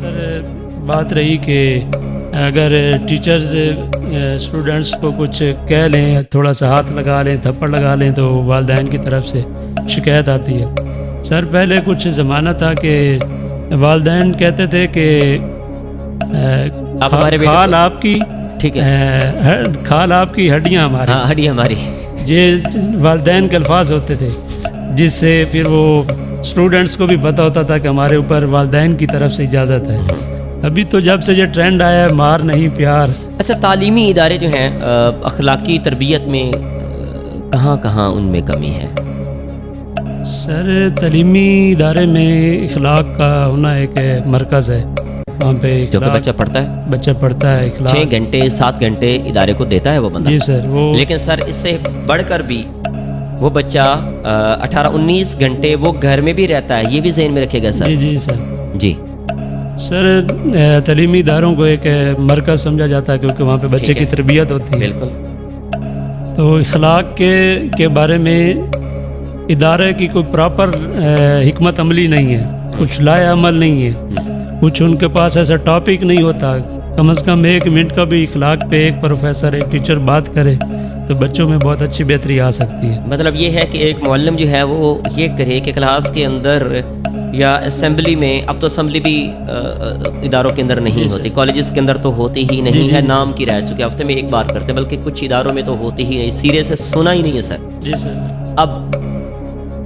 سر بات رہی کہ اگر ٹیچرز اسٹوڈنٹس کو کچھ کہہ لیں، تھوڑا سا ہاتھ لگا لیں، تھپڑ لگا لیں تو والدین کی طرف سے شکایت آتی ہے۔ سر پہلے کچھ زمانہ تھا کہ والدین کہتے تھے کہ کھال آپ کی، ٹھیک ہے، کھال آپ کی ہڈیاں ہماری، ہاں ہڈی ہماری، یہ والدین کے الفاظ ہوتے تھے، جس سے پھر وہ اسٹوڈنٹس کو بھی پتہ ہوتا تھا کہ ہمارے اوپر والدین کی طرف سے اجازت ہے۔ ابھی تو جب سے یہ ٹرینڈ آیا ہے مار نہیں پیار۔ اچھا، تعلیمی ادارے جو ہیں اخلاقی تربیت میں کہاں کہاں ان میں کمی ہے؟ سر تعلیمی ادارے میں اخلاق کا ہونا ایک مرکز ہے، وہاں پہ جو کہ بچہ پڑھتا ہے اخلاق 6 گھنٹے 7 گھنٹے ادارے کو دیتا ہے وہ بندہ۔ جی سر، وہ لیکن سر اس سے بڑھ کر بھی وہ بچہ 18-19 گھنٹے وہ گھر میں بھی رہتا ہے، یہ بھی ذہن میں رکھے گا سر۔ جی سر، جی سر تعلیمی اداروں کو ایک مرکز سمجھا جاتا ہے کیونکہ وہاں پہ بچے کی تربیت ہوتی ہے۔ بالکل۔ تو اخلاق کے بارے میں ادارے کی کوئی پراپر حکمت عملی نہیں ہے، کچھ لائے عمل نہیں ہے، کچھ ان کے پاس ایسا ٹاپک نہیں ہوتا۔ کم از کم 1 منٹ کا بھی اخلاق پہ ایک پروفیسر ایک ٹیچر بات کرے تو بچوں میں بہت اچھی بہتری آ سکتی ہے۔ مطلب یہ ہے کہ ایک معلم جو ہے وہ یہ کرے کہ کلاس کے اندر یا اسمبلی میں، اب تو اسمبلی بھی اداروں کے اندر نہیں ہوتی، کالجز کے اندر تو ہوتی ہی نہیں ہے، نام کی رہ چکے، ہفتے میں ایک بار کرتے ہیں، بلکہ کچھ اداروں میں تو ہوتی ہی نہیں، سیرے سے سنا ہی نہیں ہے سر۔ جی سر۔ اب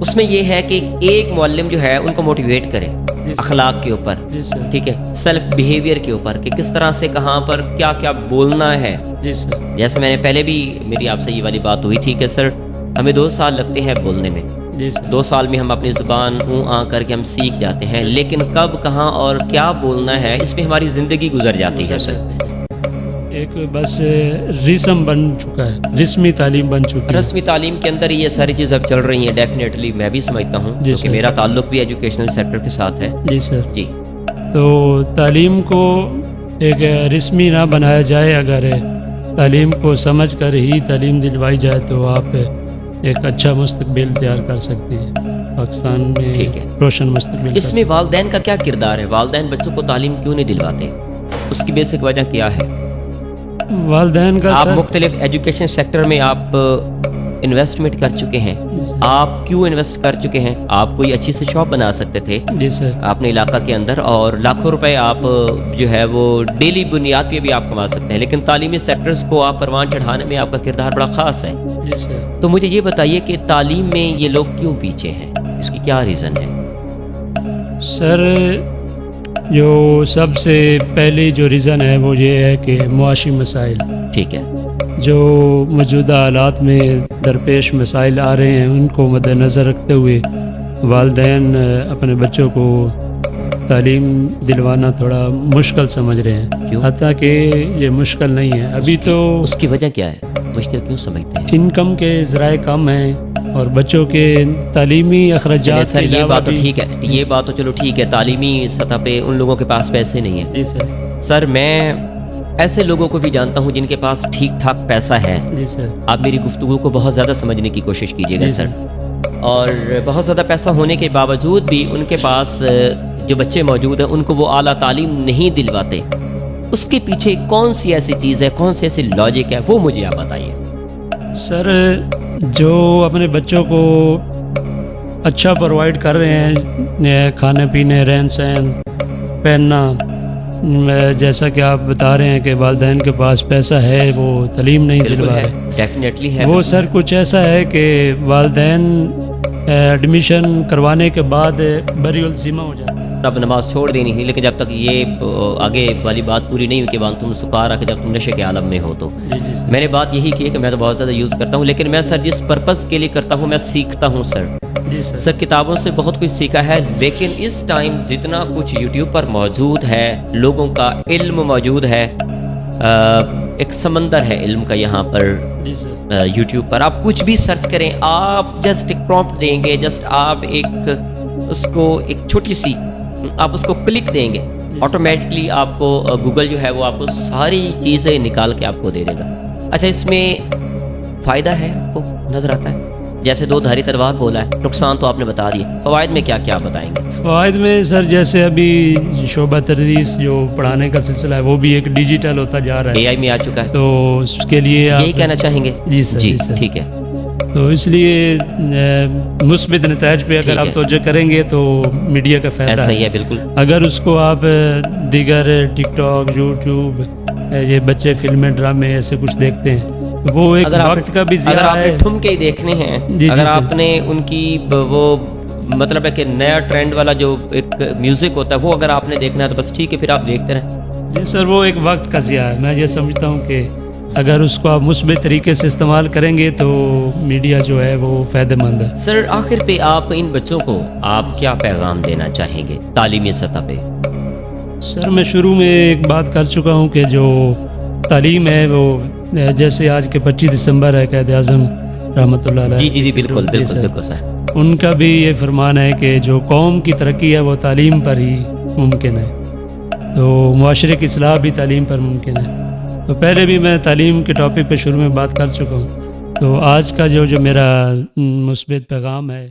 اس میں یہ ہے کہ ایک معلم جو ہے ان کو موٹیویٹ کرے اخلاق کے اوپر، ٹھیک ہے، سیلف بیہیویئر کے اوپر، کہ کس طرح سے کہاں پر کیا کیا بولنا ہے۔ جی سر۔ جیسے میں نے پہلے بھی میری آپ سے یہ والی بات ہوئی تھی کہ سر ہمیں 2 سال لگتے ہیں بولنے میں، 2 سال میں ہم اپنی زبان آ کر کے ہم سیکھ جاتے ہیں، لیکن کب کہاں اور کیا بولنا ہے اس میں ہماری زندگی گزر جاتی ہے سر۔ ایک بس رسم بن چکا ہے، رسمی تعلیم بن چکی ہے۔ رسمی تعلیم کے اندر یہ ساری چیزیں اب چل رہی ہیں، ڈیفینیٹلی میں بھی سمجھتا ہوں کیونکہ میرا تعلق بھی ایجوکیشنل سیکٹر کے ساتھ ہے۔ جی سر۔ جی، تو تعلیم کو ایک رسمی نہ بنایا جائے، اگر تعلیم کو سمجھ کر ہی تعلیم دلوائی جائے تو آپ ایک اچھا مستقبل تیار کر سکتے ہیں پاکستان میں، ٹھیک ہے، روشن مستقبل۔ اس میں والدین کا کیا کردار ہے؟ والدین بچوں کو تعلیم کیوں نہیں دلواتے؟ اس کی بیسک وجہ کیا ہے؟ والدین کا آپ مختلف ایجوکیشن سیکٹر میں آپ انویسٹمنٹ کر چکے ہیں، آپ کیوں انویسٹ کر چکے ہیں؟ آپ کوئی اچھی سی شاپ بنا سکتے تھے اپنے علاقہ کے اندر اور لاکھوں روپے آپ جو ہے وہ ڈیلی بنیاد پہ بھی آپ کما سکتے ہیں، لیکن تعلیمی سیکٹرز کو آپ پروان چڑھانے میں آپ کا کردار بڑا خاص ہے۔ تو مجھے یہ بتائیے کہ تعلیم میں یہ لوگ کیوں پیچھے ہیں، اس کی کیا ریزن ہے؟ سر جو سب سے پہلی جو ریزن ہے وہ یہ ہے کہ معاشی مسائل، ٹھیک ہے، جو موجودہ حالات میں درپیش مسائل آ رہے ہیں ان کو مد نظر رکھتے ہوئے والدین اپنے بچوں کو تعلیم دلوانا تھوڑا مشکل سمجھ رہے ہیں، حتیٰ کہ یہ مشکل نہیں ہے ابھی تو۔ اس کی وجہ کیا ہے؟ مشکل کیوں سمجھتے ہیں؟ انکم کے ذرائع کم ہیں اور بچوں کے تعلیمی اخراجات۔ سر یہ بات تو ٹھیک ہے، یہ بات تو چلو ٹھیک ہے، تعلیمی سطح پہ ان لوگوں کے پاس پیسے نہیں ہیں۔ جی سر۔ سر میں ایسے لوگوں کو بھی جانتا ہوں جن کے پاس ٹھیک ٹھاک پیسہ ہے۔ جی سر۔ آپ میری گفتگو کو بہت زیادہ سمجھنے کی کوشش کیجیے گا سر۔ اور بہت زیادہ پیسہ ہونے کے باوجود بھی ان کے پاس جو بچے موجود ہیں ان کو وہ اعلیٰ تعلیم نہیں دلواتے، اس کے پیچھے کون سی ایسی چیز ہے، کون سی ایسی لاجک ہے، وہ مجھے آپ بتائیے۔ سر جو اپنے بچوں کو اچھا پرووائڈ کر رہے ہیں، کھانے پینے، رہن سہن، پہننا، جیسا کہ آپ بتا رہے ہیں کہ والدین کے پاس پیسہ ہے وہ تعلیم نہیں دلوا رہے، ڈیفینیٹلی ہے وہ سر کچھ ایسا ہے کہ والدین ایڈمیشن کروانے کے بعد بری الذمہ ہو جاتے ہیں، اب نماز چھوڑ دینی ہے، لیکن جب تک یہ آگے والی بات پوری نہیں ہوئی کہ وان تم سکارا کہ جب تم نشے کے عالم میں ہو تو میں نے بات یہی کی کہ میں تو بہت زیادہ یوز کرتا ہوں، لیکن میں سر جس پرپس کے لیے کرتا ہوں میں سیکھتا ہوں سر۔ سر کتابوں سے بہت کچھ سیکھا ہے، لیکن اس ٹائم جتنا کچھ یوٹیوب پر موجود ہے، لوگوں کا علم موجود ہے، ایک سمندر ہے علم کا یہاں پر یوٹیوب پر، آپ کچھ بھی سرچ کریں، آپ جسٹ ایک پرومپٹ دیں گے، جسٹ آپ ایک اس کو ایک چھوٹی سی آپ اس کو کلک دیں گے، آٹومیٹکلی آپ کو گوگل جو ہے وہ آپ کو ساری چیزیں نکال کے آپ کو دے دے گا۔ اچھا، اس میں فائدہ ہے آپ کو نظر آتا ہے؟ جیسے دو دھاری تلوار بولا ہے، نقصان تو آپ نے بتا دیے، فوائد میں کیا کیا بتائیں گے؟ فوائد میں سر جیسے ابھی شعبہ تدریس جو پڑھانے کا سلسلہ ہے وہ بھی ایک ڈیجیٹل ہوتا جا رہا ہے، AI میں آ چکا ہے، تو اس کے لیے یہی آپ کہنا چاہیں گے؟ جی سر، جی جی سر، ٹھیک ہے، تو اس لیے مثبت نتائج پہ ٹھیک اگر ہے، آپ توجہ کریں گے تو میڈیا کا فائدہ ایسا ہی ہے۔ ہے بالکل، اگر اس کو آپ دیگر ٹک ٹاک، یوٹیوب، یہ بچے فلمیں ڈرامے ایسے کچھ دیکھتے ہیں تو وہ ایک وقت کا بھی اگر ضیاع آپ نے ہے۔ ٹھمکے ہی دیکھنے ہیں، جی اگر جی آپ سر، نے ان کی وہ مطلب ہے کہ نیا ٹرینڈ والا جو ایک میوزک ہوتا ہے وہ اگر آپ نے دیکھنا ہے تو بس ٹھیک ہے، پھر آپ دیکھتے رہیں۔ جی سر، وہ ایک وقت کا ضیاع ہے۔ میں یہ سمجھتا ہوں کہ اگر اس کو آپ مثبت طریقے سے استعمال کریں گے تو میڈیا جو ہے وہ فائدہ مند ہے۔ سر آخر پہ آپ ان بچوں کو آپ کیا پیغام دینا چاہیں گے تعلیمی سطح پہ؟ سر میں شروع میں ایک بات کر چکا ہوں کہ جو تعلیم ہے وہ جیسے آج کے 25 دسمبر ہے قائد اعظم رحمۃ اللہ علیہ، جی جی جی بالکل جی بالکل سر، بالکل سر، ان کا بھی یہ فرمان ہے کہ جو قوم کی ترقی ہے وہ تعلیم پر ہی ممکن ہے، تو معاشرے کی اصلاح بھی تعلیم پر ممکن ہے۔ تو پہلے بھی میں تعلیم کے ٹاپک پہ شروع میں بات کر چکا ہوں، تو آج کا جو میرا مثبت پیغام ہے،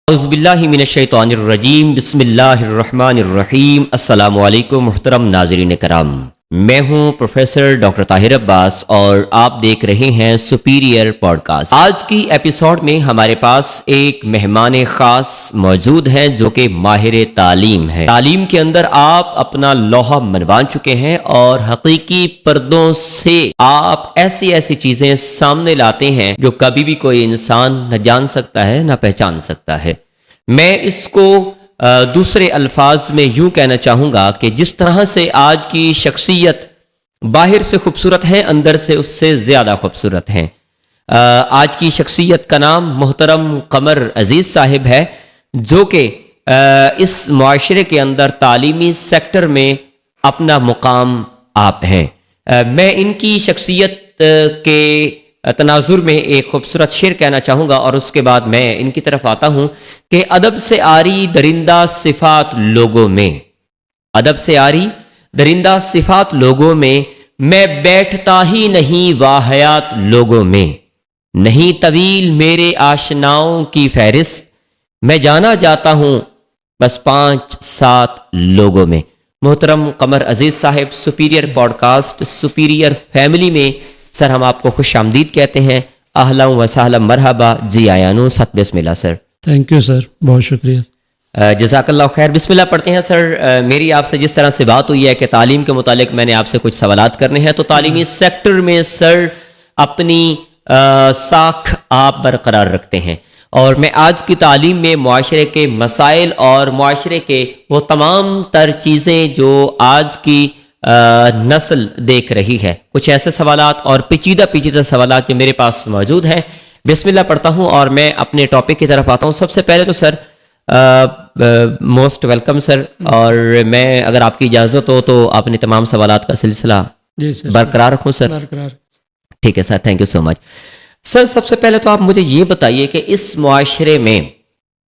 اعوذ باللہ من الشیطان الرجیم، بسم اللہ الرحمن الرحیم۔ السلام علیکم محترم ناظرین کرام، میں ہوں پروفیسر ڈاکٹر طاہر عباس اور آپ دیکھ رہے ہیں سپیریئر پوڈ کاسٹ۔ آج کی ایپیسوڈ میں ہمارے پاس ایک مہمان خاص موجود ہیں جو کہ ماہر تعلیم ہے۔ تعلیم کے اندر آپ اپنا لوہا منوا چکے ہیں اور حقیقی پردوں سے آپ ایسی ایسی چیزیں سامنے لاتے ہیں جو کبھی بھی کوئی انسان نہ جان سکتا ہے نہ پہچان سکتا ہے۔ میں اس کو دوسرے الفاظ میں یوں کہنا چاہوں گا کہ جس طرح سے آج کی شخصیت باہر سے خوبصورت ہے، اندر سے اس سے زیادہ خوبصورت ہیں۔ آج کی شخصیت کا نام محترم قمر عزیز صاحب ہے، جو کہ اس معاشرے کے اندر تعلیمی سیکٹر میں اپنا مقام آپ ہیں۔ میں ان کی شخصیت کے تناظر میں ایک خوبصورت شعر کہنا چاہوں گا اور اس کے بعد میں ان کی طرف آتا ہوں کہ ادب سے آری درندہ صفات لوگوں میں، ادب سے آری درندہ صفات لوگوں میں بیٹھتا ہی نہیں واہیات لوگوں میں، نہیں طویل میرے آشناؤں کی فہرست، میں جانا جاتا ہوں بس 5-7 لوگوں میں۔ محترم قمر عزیز صاحب، superior podcast superior family میں سر ہم آپ کو خوش آمدید کہتے ہیں۔ اہلا و سہلا مرحبا، جی آیانو، ست بسم اللہ سر۔ تھینک یو سر، بہت شکریہ۔ جزاک اللہ خیر۔ بسم اللہ پڑھتے ہیں سر۔ میری آپ سے جس طرح سے بات ہوئی ہے کہ تعلیم کے متعلق میں نے آپ سے کچھ سوالات کرنے ہیں، تو تعلیمی سیکٹر میں سر اپنی ساکھ آپ برقرار رکھتے ہیں، اور میں آج کی تعلیم میں معاشرے کے مسائل اور معاشرے کے وہ تمام تر چیزیں جو آج کی نسل دیکھ رہی ہے، کچھ ایسے سوالات اور پیچیدہ سوالات جو میرے پاس موجود ہیں، بسم اللہ پڑھتا ہوں اور میں اپنے ٹاپک کی طرف آتا ہوں۔ سب سے پہلے تو سر موسٹ ویلکم سر، اور میں اگر آپ کی اجازت ہو تو اپنے تمام سوالات کا سلسلہ جی سر، برقرار رکھوں سر؟ برقرار۔ ٹھیک ہے سر، تھینک یو سو مچ سر۔ سب سے پہلے تو آپ مجھے یہ بتائیے کہ اس معاشرے میں،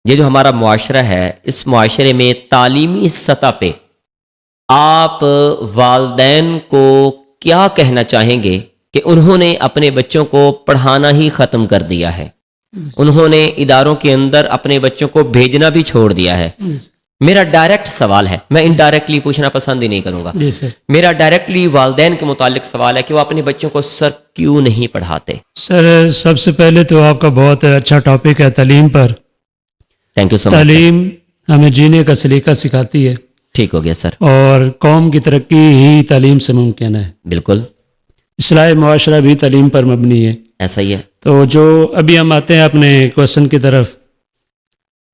یہ جو ہمارا معاشرہ ہے، اس معاشرے میں تعلیمی سطح پہ آپ والدین کو کیا کہنا چاہیں گے کہ انہوں نے اپنے بچوں کو پڑھانا ہی ختم کر دیا ہے، انہوں نے اداروں کے اندر اپنے بچوں کو بھیجنا بھی چھوڑ دیا ہے؟ میرا ڈائریکٹ سوال ہے، میں انڈائریکٹلی پوچھنا پسند ہی نہیں کروں گا۔ جی سر، میرا ڈائریکٹلی والدین کے متعلق سوال ہے کہ وہ اپنے بچوں کو سر کیوں نہیں پڑھاتے؟ سر سب سے پہلے تو آپ کا بہت اچھا ٹاپک ہے تعلیم پر۔ تھینک یو سو مچ۔ تعلیم ہمیں جینے کا سلیقہ سکھاتی ہے، ٹھیک ہو گیا سر، اور قوم کی ترقی ہی تعلیم سے ممکن ہے۔ بالکل اصلاح معاشرہ بھی تعلیم پر مبنی ہے۔ ایسا ہی ہے۔ تو جو ابھی ہم آتے ہیں اپنے کوشچن کی طرف،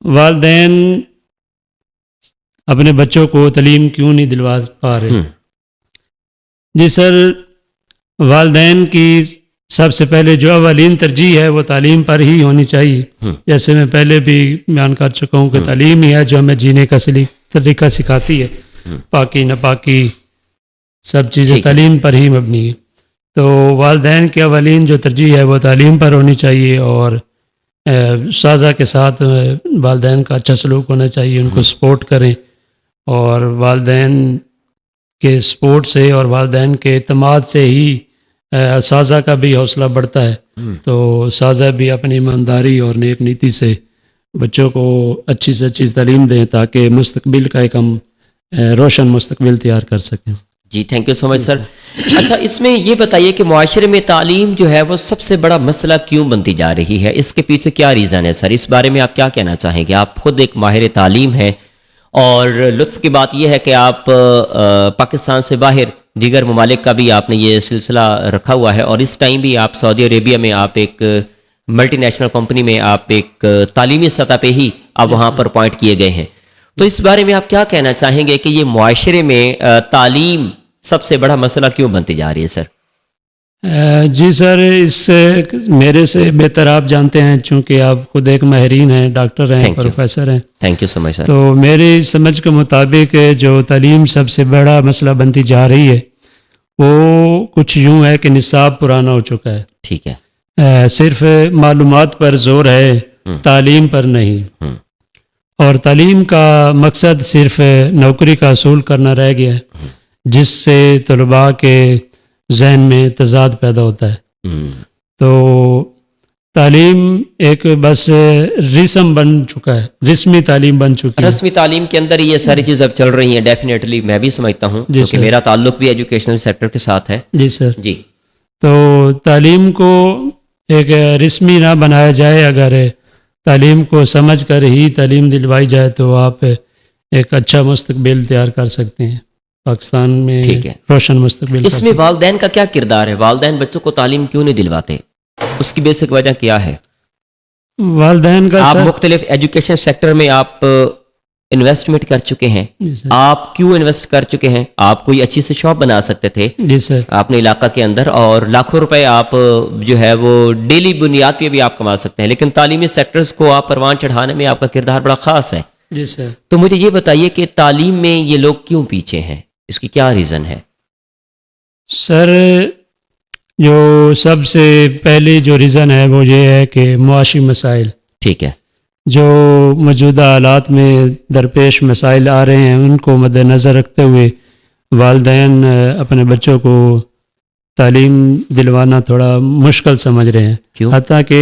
والدین اپنے بچوں کو تعلیم کیوں نہیں دلوا پا رہے؟ جی سر، والدین کی سب سے پہلے جو اولین ترجیح ہے وہ تعلیم پر ہی ہونی چاہیے۔ جیسے میں پہلے بھی بیان کر چکا ہوں کہ تعلیم ہی ہے جو ہمیں جینے کا طریقہ سکھاتی ہے، پاکی ناپاکی سب چیزیں تعلیم پر ہی مبنی ہے۔ تو والدین کی اولین جو ترجیح ہے وہ تعلیم پر ہونی چاہیے، اور اساتذہ کے ساتھ والدین کا اچھا سلوک ہونا چاہیے، ان کو سپورٹ کریں اور والدین کے سپورٹ سے اور والدین کے اعتماد سے ہی اساتذہ کا بھی حوصلہ بڑھتا ہے. تو اساتذہ بھی اپنی ایمانداری اور نیک نیتی سے بچوں کو اچھی سے اچھی تعلیم دیں تاکہ مستقبل کا ایک ہم روشن مستقبل تیار کر سکیں. جی تھینک یو سو مچ سر. اچھا اس میں یہ بتائیے کہ معاشرے میں تعلیم جو ہے وہ سب سے بڑا مسئلہ کیوں بنتی جا رہی ہے؟ اس کے پیچھے کیا ریزن ہے سر؟ اس بارے میں آپ کیا کہنا چاہیں گے؟ آپ خود ایک ماہر تعلیم ہیں اور لطف کی بات یہ ہے کہ آپ پاکستان سے باہر دیگر ممالک کا بھی آپ نے یہ سلسلہ رکھا ہوا ہے، اور اس ٹائم بھی آپ سعودی عربیہ میں آپ ایک ملٹی نیشنل کمپنی میں آپ ایک تعلیمی سطح پہ ہی آپ وہاں پر پوائنٹ کیے گئے ہیں. تو اس بارے میں آپ کیا کہنا چاہیں گے کہ یہ معاشرے میں تعلیم سب سے بڑا مسئلہ کیوں بنتی جا رہی ہے سر؟ جی سر، اس سے میرے سے بہتر آپ جانتے ہیں چونکہ آپ خود ایک ماہرین ہیں، ڈاکٹر ہیں، پروفیسر ہیں. تھینک یو سو مچ سر. تو میری سمجھ کے مطابق جو تعلیم سب سے بڑا مسئلہ بنتی جا رہی ہے وہ کچھ یوں ہے کہ نصاب پرانا ہو چکا ہے. ٹھیک ہے. صرف معلومات پر زور ہے، تعلیم پر نہیں. اور تعلیم کا مقصد صرف نوکری کا حصول کرنا رہ گیا ہے، جس سے طلباء کے ذہن میں تضاد پیدا ہوتا ہے. تو تعلیم ایک بس رسم بن چکا ہے، رسمی تعلیم بن چکی ہے. رسمی تعلیم کے اندر یہ ساری چیزیں اب چل رہی ہیں. ڈیفینیٹلی میں بھی سمجھتا ہوں کیونکہ میرا تعلق بھی ایجوکیشنل سیکٹر کے ساتھ ہے. جی سر. جی. تو تعلیم کو ایک رسمی نہ بنایا جائے، اگر تعلیم کو سمجھ کر ہی تعلیم دلوائی جائے تو آپ ایک اچھا مستقبل تیار کر سکتے ہیں پاکستان میں، روشن مستقبل. اس میں والدین کا کیا کردار ہے؟ والدین بچوں کو تعلیم کیوں نہیں دلواتے؟ اس کی بیسک وجہ کیا ہے؟ والدین کا آپ مختلف ایجوکیشن سیکٹر میں آپ انویسٹمنٹ کر چکے ہیں. آپ کیوں انویسٹ کر چکے ہیں؟ آپ کوئی اچھی سی شاپ بنا سکتے تھے جی سر اپنے علاقہ کے اندر، اور لاکھوں روپے آپ جو ہے وہ ڈیلی بنیاد پہ بھی آپ کما سکتے ہیں، لیکن تعلیمی سیکٹرز کو آپ پروان چڑھانے میں آپ کا کردار بڑا خاص ہے. جی سر. تو مجھے یہ بتائیے کہ تعلیم میں یہ لوگ کیوں پیچھے ہیں؟ اس کی کیا ریزن ہے؟ سر جو سب سے پہلی جو ریزن ہے وہ یہ ہے کہ معاشی مسائل. ٹھیک ہے. جو موجودہ حالات میں درپیش مسائل آ رہے ہیں ان کو مد نظر رکھتے ہوئے والدین اپنے بچوں کو تعلیم دلوانا تھوڑا مشکل سمجھ رہے ہیں. کیوں؟ حتیٰ کہ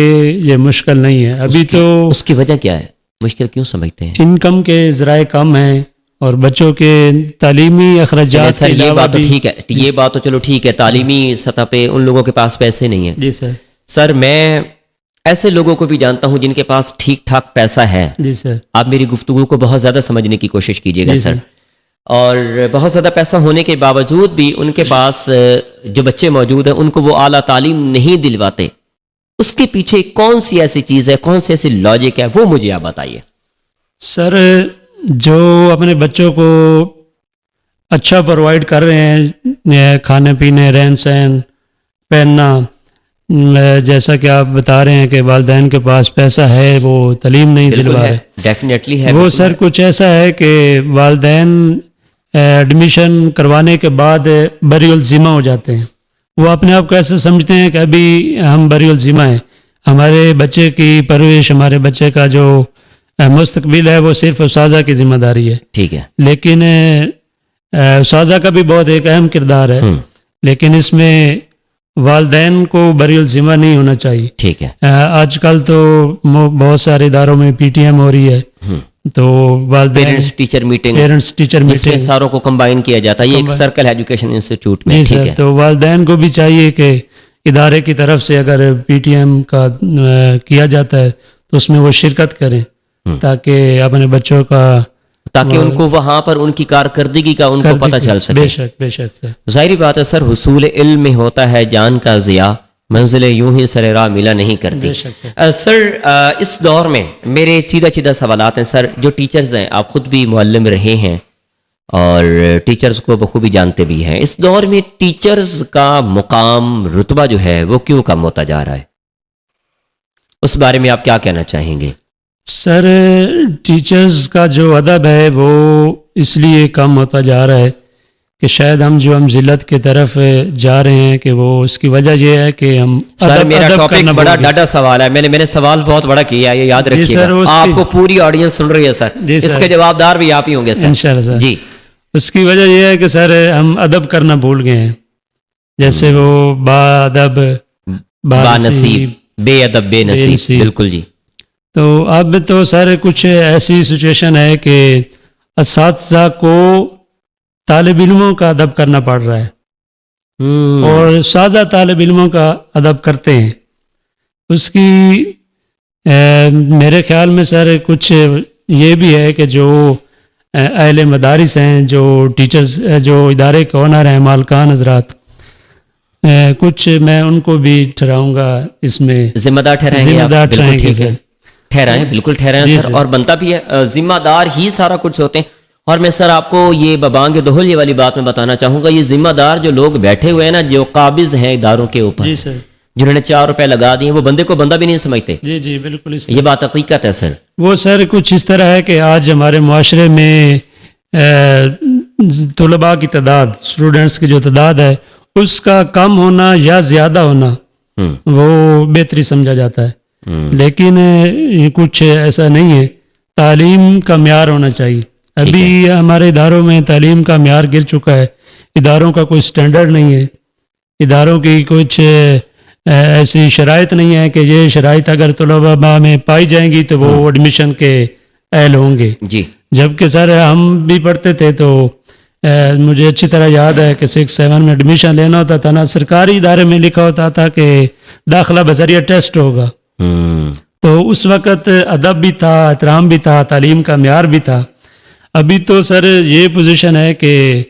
یہ مشکل نہیں ہے ابھی. تو اس کی وجہ کیا ہے؟ مشکل کیوں سمجھتے ہیں؟ انکم کے ذرائع کم ہیں اور بچوں کے تعلیمی اخراجات سر یہ بات تو ٹھیک ہے، یہ بات تو چلو ٹھیک ہے، تعلیمی سطح پہ ان لوگوں کے پاس پیسے نہیں ہیں. جی سر. سر میں ایسے لوگوں کو بھی جانتا ہوں جن کے پاس ٹھیک ٹھاک پیسہ ہے. جی سر. آپ میری گفتگو کو بہت زیادہ سمجھنے کی کوشش کیجیے گا سر. اور بہت زیادہ پیسہ ہونے کے باوجود بھی ان کے پاس جو بچے موجود ہیں ان کو وہ اعلیٰ تعلیم نہیں دلواتے. اس کے پیچھے کون سی ایسی چیز ہے، کون سی ایسی لاجک ہے، وہ مجھے آپ بتائیے. سر جو اپنے بچوں کو اچھا پرووائڈ کر رہے ہیں، کھانے پینے، رہن سہن، پہننا، جیسا کہ آپ بتا رہے ہیں کہ والدین کے پاس پیسہ ہے وہ تعلیم نہیں دلوا رہے. ڈیفینیٹلی ہے وہ سر کچھ ایسا ہے کہ والدین ایڈمیشن کروانے کے بعد بری الذمہ ہو جاتے ہیں. وہ اپنے آپ کو ایسے سمجھتے ہیں کہ ابھی ہم بری الذمہ ہیں، ہمارے بچے کی پرورش، ہمارے بچے کا جو مستقبل ہے وہ صرف اساتذہ کی ذمہ داری ہے. ٹھیک ہے. لیکن اساتذہ کا بھی بہت ایک اہم کردار ہے، لیکن اس میں والدین کو بری الذمہ نہیں ہونا چاہیے. ٹھیک ہے. آج کل تو بہت سارے اداروں میں پی ٹی ایم ہو رہی ہے، تو والدین پیرنٹس ٹیچر میٹنگ جس میں ساروں کو کمبائن کیا جاتا ہے، یہ ایک سرکل ایجوکیشن انسٹیٹیوٹ میں. ٹھیک ہے. تو والدین کو بھی چاہیے کہ ادارے کی طرف سے اگر پی ٹی ایم کا کیا جاتا ہے تو اس میں وہ شرکت کریں تاکہ اپنے بچوں کا، تاکہ ان کو وہاں پر ان کی کارکردگی کا ان کو پتہ چل سکے. بے شک بے شک سر. ظاہری بات ہے سر، حصول علم میں ہوتا ہے جان کا ضیاء، منزلیں یوں ہی سر راہ ملا نہیں کرتی. سر اس دور میں میرے سیدھا سوالات ہیں سر. جو ٹیچرز ہیں، آپ خود بھی معلم رہے ہیں اور ٹیچرز کو بخوبی جانتے بھی ہیں، اس دور میں ٹیچرز کا مقام، رتبہ جو ہے وہ کیوں کم ہوتا جا رہا ہے؟ اس بارے میں آپ کیا کہنا چاہیں گے؟ سر ٹیچرز کا جو ادب ہے وہ اس لیے کم ہوتا جا رہا ہے کہ شاید ہم ذلت کی طرف جا رہے ہیں، کہ وہ اس کی وجہ یہ ہے کہ ہم سر میرا ادب ٹاپک کرنا بڑا بھول گئے۔ ڈاڈا سوال ہے، میں نے سوال بہت بڑا کیا ہے، یہ یاد رکھیے سر، گا، اس آپ کی- کو پوری آڈینس سن رہی ہے سر، جی اس سر، کے جوابدار بھی آپ ہی ہوں گے سر انشاءاللہ سر۔ جی۔ اس کی وجہ یہ ہے کہ سر ہم ادب کرنا بھول گئے ہیں، جیسے وہ با ادب با نصیب، بے ادب بے نصیب، نصیب۔ بالکل جی۔ تو اب تو سر کچھ ایسی سچویشن ہے کہ اساتذہ کو طالب علموں کا ادب کرنا پڑ رہا ہے، اور سادہ طالب علموں کا ادب کرتے ہیں۔ اس کی میرے خیال میں سر کچھ یہ بھی ہے کہ جو اہل مدارس ہیں، جو ٹیچرز، جو ادارے کے اونر ہیں، مالکان حضرات، کچھ میں ان کو بھی ٹھہراؤں گا اس میں ذمہ دار ٹھہرائیں گے ذمہ آپ؟ دار بالکل ٹھہرائیں گے ٹھیک ہے، سر۔ ٹھہرائیں، بالکل ٹھہرائیں جی سر، سر۔ اور بنتا بھی ہے، ذمہ دار ہی سارا کچھ ہوتے ہیں۔ اور میں سر آپ کو یہ ببانگ دہل یہ والی بات میں بتانا چاہوں گا، یہ ذمہ دار جو لوگ بیٹھے ہوئے ہیں نا، جو قابض ہیں اداروں کے اوپر، جی سر، جنہوں نے 4 روپے لگا دیے، وہ بندے کو بندہ بھی نہیں سمجھتے، جی جی بالکل اس یہ بات حقیقت ہے سر۔ وہ سر کچھ اس طرح ہے کہ آج ہمارے معاشرے میں طلباء کی تعداد، اسٹوڈنٹس کی جو تعداد ہے، اس کا کم ہونا یا زیادہ ہونا وہ بہتری سمجھا جاتا ہے، لیکن یہ کچھ ایسا نہیں ہے۔ تعلیم کا معیار ہونا چاہیے۔ ابھی ہمارے اداروں میں تعلیم کا معیار گر چکا ہے، اداروں کا کوئی سٹینڈرڈ نہیں ہے، اداروں کی کچھ ایسی شرائط نہیں ہے کہ یہ شرائط اگر طلباء میں پائی جائیں گی تو وہ ایڈمیشن کے اہل ہوں گے۔ جی جبکہ سر ہم بھی پڑھتے تھے تو مجھے اچھی طرح یاد ہے کہ 6-7 میں ایڈمیشن لینا ہوتا تھا نا، سرکاری ادارے میں لکھا ہوتا تھا کہ داخلہ بذریعہ ٹیسٹ ہوگا، تو اس وقت ادب بھی تھا، احترام بھی تھا، تعلیم کا معیار بھی تھا۔ ابھی تو سر یہ پوزیشن ہے کہ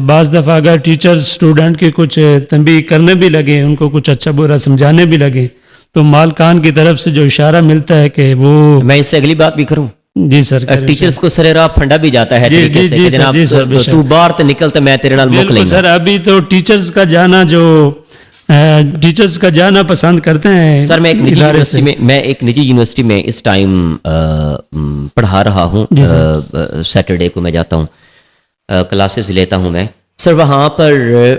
بعض دفعہ اگر ٹیچر اسٹوڈنٹ کی کچھ تنبیہ کرنے بھی لگے، ان کو کچھ اچھا برا سمجھانے بھی لگے، تو مالکان کی طرف سے جو اشارہ ملتا ہے کہ وہ میں اس سے اگلی بات بھی کروں، جی سر ٹیچرز کو سر راہ پھنڈا بھی جاتا ہے جی طریقے جی سے جی کہ سر، جناب جی سر، بے شک۔ تو باہر تو نکلتا میں تیرے نال مک بالکل لیں سر، ابھی تو ٹیچرز کا جانا جو ٹیچرز کا جانا پسند کرتے ہیں سر۔ میں ایک نجی ادارے یونیورسٹی سے۔ میں یونیورسٹی میں اس ٹائم پڑھا رہا ہوں، سیٹرڈے کو میں جاتا ہوں، کلاسز لیتا ہوں میں سر۔ وہاں پر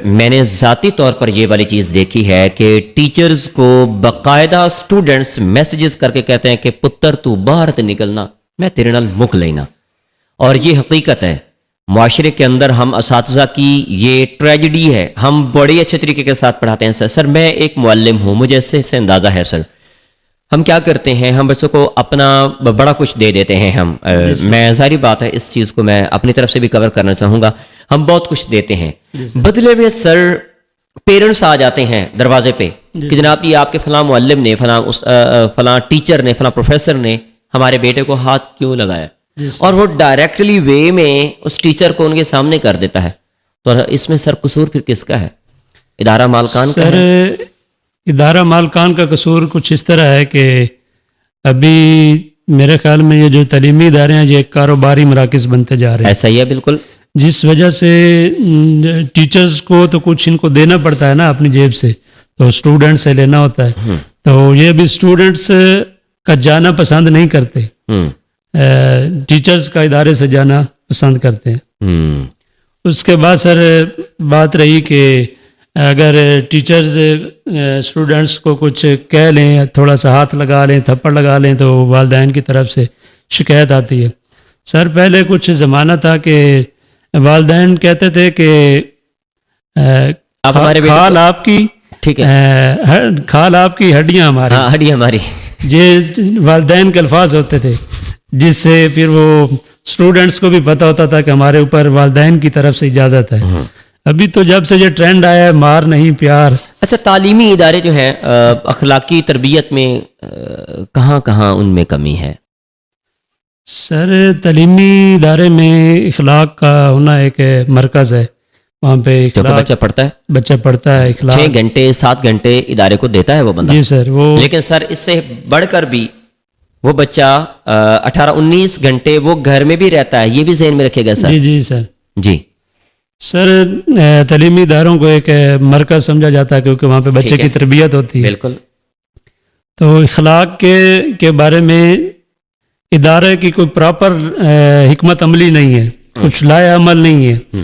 میں نے ذاتی طور پر یہ والی چیز دیکھی ہے کہ ٹیچرز کو باقاعدہ سٹوڈنٹس میسیجز کر کے کہتے ہیں کہ پتر تو باہر تے نکلنا، میں تیرے نال مک لینا۔ اور یہ حقیقت ہے، معاشرے کے اندر ہم اساتذہ کی یہ ٹریجڈی ہے، ہم بڑے اچھے طریقے کے ساتھ پڑھاتے ہیں سر۔ سر میں ایک معلم ہوں، مجھے اس سے اندازہ ہے سر۔ ہم کیا کرتے ہیں، ہم بچوں کو اپنا بڑا کچھ دے دیتے ہیں، ہم میں ظاہری بات ہے اس چیز کو میں اپنی طرف سے بھی کور کرنا چاہوں گا، ہم بہت کچھ دیتے ہیں، بدلے میں سر پیرنٹس آ جاتے ہیں دروازے پہ کہ جناب یہ آپ کے فلاں معلم نے، فلاں ٹیچر نے، فلاں پروفیسر نے ہمارے بیٹے کو ہاتھ کیوں لگایا، اور وہ ڈائریکٹلی وے میں اس ٹیچر کو ان کے سامنے کر دیتا ہے۔ تو اس میں سر قصور پھر کس کا ہے؟ ادارہ مالکان کا سر ہے؟ ادارہ مالکان کا قصور کچھ اس طرح ہے کہ ابھی میرے خیال میں یہ جو تعلیمی ادارے ہیں یہ کاروباری مراکز بنتے جا رہے ہیں، ایسا ہی ہے بالکل۔ جس وجہ سے ٹیچرز کو تو کچھ ان کو دینا پڑتا ہے نا اپنی جیب سے، تو اسٹوڈنٹ سے لینا ہوتا ہے، تو یہ بھی اسٹوڈنٹس کا جانا پسند نہیں کرتے، ٹیچرز کا ادارے سے جانا پسند کرتے ہیں۔ اس کے بعد سر بات رہی کہ اگر ٹیچرز اسٹوڈنٹس کو کچھ کہہ لیں، تھوڑا سا ہاتھ لگا لیں، تھپڑ لگا لیں، تو والدین کی طرف سے شکایت آتی ہے۔ سر پہلے کچھ زمانہ تھا کہ والدین کہتے تھے کہ کھال آپ کی، ٹھیک ہے، کھال آپ کی ہڈیاں ہماری، ہاں ہڈی ہماری، یہ والدین کے الفاظ ہوتے تھے، جس سے پھر وہ اسٹوڈنٹس کو بھی پتہ ہوتا تھا کہ ہمارے اوپر والدین کی طرف سے اجازت ہے۔ ابھی تو جب سے یہ ٹرینڈ آیا ہے مار نہیں پیار۔ اچھا، تعلیمی ادارے جو ہیں اخلاقی تربیت میں کہاں کہاں ان میں کمی ہے؟ سر تعلیمی ادارے میں اخلاق کا ہونا ایک مرکز ہے، وہاں پہ کیونکہ بچہ پڑھتا ہے، بچہ پڑھتا ہے، اخلاق 6 گھنٹے 7 گھنٹے ادارے کو دیتا ہے وہ بندہ، جی سر، وہ لیکن سر اس سے بڑھ کر بھی وہ بچہ 18-19 گھنٹے وہ گھر میں بھی رہتا ہے، یہ بھی ذہن میں رکھے گا سر۔ جی جی سر، جی سر تعلیمی اداروں کو ایک مرکز سمجھا جاتا ہے کیونکہ وہاں پہ بچے کی تربیت ہوتی ہے، بالکل۔ تو اخلاق کے بارے میں ادارے کی کوئی پراپر حکمت عملی نہیں ہے، کچھ لائے عمل نہیں ہے،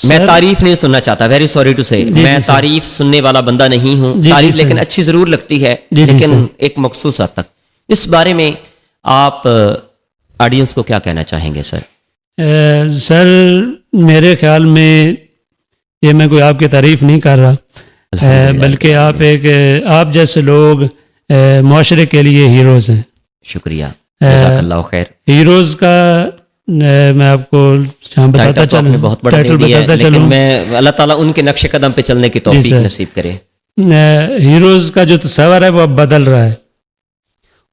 میں تعریف نہیں سننا چاہتا, ویری سوری ٹو سے, میں تعریف سننے والا بندہ نہیں ہوں. تعریف لیکن اچھی ضرور لگتی ہے, لیکن ایک مخصوص حد تک. اس بارے میں آپ آڈینس کو کیا کہنا چاہیں گے سر؟ سر میرے خیال میں یہ میں کوئی آپ کی تعریف نہیں کر رہا, بلکہ آپ جیسے لوگ معاشرے کے لیے ہیروز ہیں. شکریہ, جزاک اللہ خیر. ہیروز کا میں آپ کو بتاتا چلوں, بہت بڑا دے دیا ہے, لیکن میں اللہ تعالیٰ ان کے نقش قدم پہ چلنے کی توفیق نصیب کرے. ہیروز کا جو تصور ہے وہ اب بدل رہا ہے.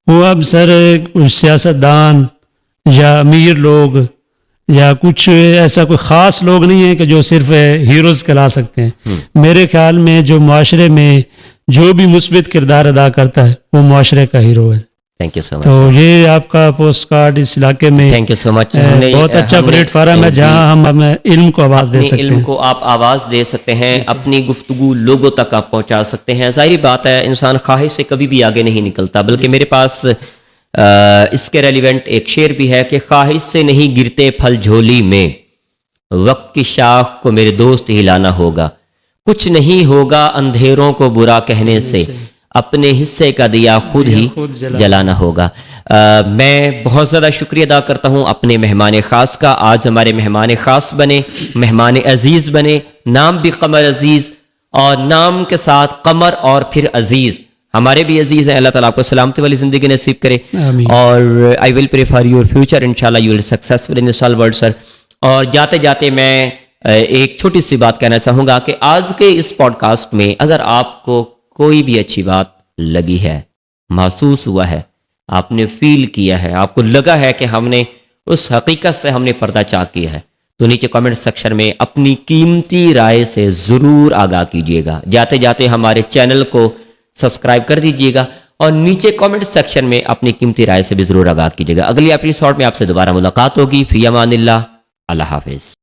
وہ اب سر سیاستدان یا امیر لوگ یا کچھ ایسا کوئی خاص لوگ نہیں ہیں کہ جو صرف ہیروز کہلا سکتے ہیں. میرے خیال میں جو معاشرے میں جو بھی مثبت کردار ادا کرتا ہے وہ معاشرے کا ہیرو ہے. تھینک یو سو مچ. تو یہ آپ کا پوسٹ کارڈ اس علاقے میں تھینک یو سو مچ. بہت اچھا پلیٹ فارم ہے جہاں ہم علم کو آواز دے سکتے ہیں. علم کو آپ آواز دے سکتے ہیں, اپنی گفتگو لوگوں تک آپ پہنچا سکتے ہیں. ظاہری بات ہے انسان خواہش سے کبھی بھی آگے نہیں نکلتا, بلکہ میرے پاس اس کے ریلیونٹ ایک شعر بھی ہے کہ خواہش سے نہیں گرتے پھل جھولی میں, وقت کی شاخ کو میرے دوست ہلانا ہوگا. کچھ نہیں ہوگا اندھیروں کو برا کہنے سے, اپنے حصے کا دیا خود ہی جلانا ہوگا. میں بہت زیادہ شکریہ ادا کرتا ہوں اپنے مہمان خاص کا. آج ہمارے مہمان خاص بنے, مہمان عزیز بنے. نام بھی قمر عزیز, اور نام کے ساتھ قمر اور پھر عزیز, ہمارے بھی عزیز ہیں. اللہ تعالیٰ آپ کو سلامتی والی زندگی نصیب کرے. اور I will pray for your future, انشاءاللہ you will successful in this world sir. اور جاتے جاتے میں ایک چھوٹی سی بات کہنا چاہوں گا کہ آج کے اس پوڈ کاسٹ میں اگر آپ کو کوئی بھی اچھی بات لگی ہے, محسوس ہوا ہے, آپ نے فیل کیا ہے, آپ کو لگا ہے کہ ہم نے اس حقیقت سے ہم نے پردہ چاک کیا ہے, تو نیچے کمنٹ سیکشن میں اپنی قیمتی رائے سے ضرور آگاہ کیجیے گا. جاتے جاتے ہمارے چینل کو سبسکرائب کر دیجیے گا, اور نیچے کمنٹ سیکشن میں اپنی قیمتی رائے سے بھی ضرور آگاہ کیجیے گا. اگلی ایپیسوڈ میں آپ سے دوبارہ ملاقات ہوگی. فی امان اللہ, اللہ حافظ.